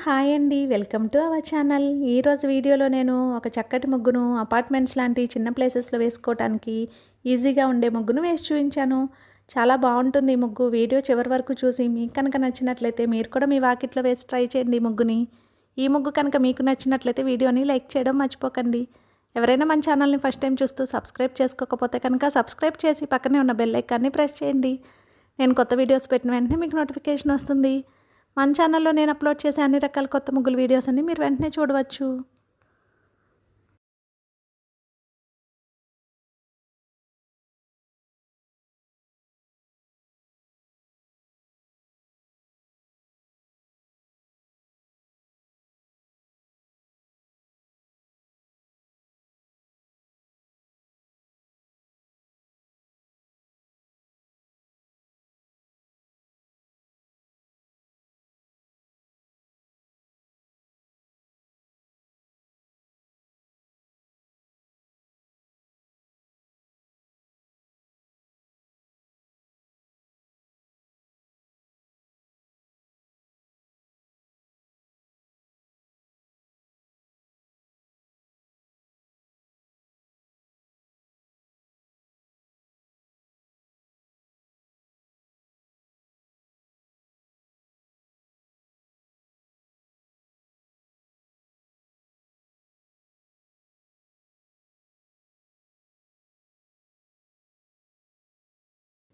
Hi అండి. Welcome to our channel. ఈరోజు వీడియోలో నేను ఒక చక్కటి ముగ్గును అపార్ట్మెంట్స్ లాంటి చిన్న ప్లేసెస్‌లో వేసుకోవటానికి ఈజీగా ఉండే ముగ్గును వేసి చూపించాను. చాలా బాగుంటుంది ఈ ముగ్గు. వీడియో చివరి వరకు చూసి మీకు కనుక నచ్చినట్లయితే మీరు కూడా మీ వాకిట్లో వేసి ట్రై చేయండి ఈ ముగ్గుని. ఈ ముగ్గు కనుక మీకు నచ్చినట్లయితే వీడియోని లైక్ చేయడం మర్చిపోకండి. ఎవరైనా మన ఛానల్ని ఫస్ట్ టైం చూస్తూ సబ్స్క్రైబ్ చేసుకోకపోతే కనుక సబ్స్క్రైబ్ చేసి పక్కనే ఉన్న బెల్ ఐకాన్ని ప్రెస్ చేయండి. నేను కొత్త వీడియోస్ పెట్టిన వెంటనే మీకు నోటిఫికేషన్ వస్తుంది. మన ఛానల్లో నేను అప్లోడ్ చేసే అన్ని రకాల కొత్త ముగ్గుల వీడియోస్ అన్ని మీరు వెంటనే చూడవచ్చు.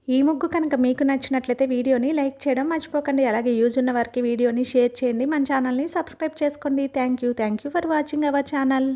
ఈ ముగ్గు కనుక మీకు నచ్చినట్లయితే వీడియోని లైక్ చేయడం మర్చిపోకండి. అలాగే యూజ్ ఉన్న వారికి వీడియోని షేర్ చేయండి. మన ఛానల్ని సబ్స్క్రైబ్ చేసుకోండి. Thank you for watching our channel.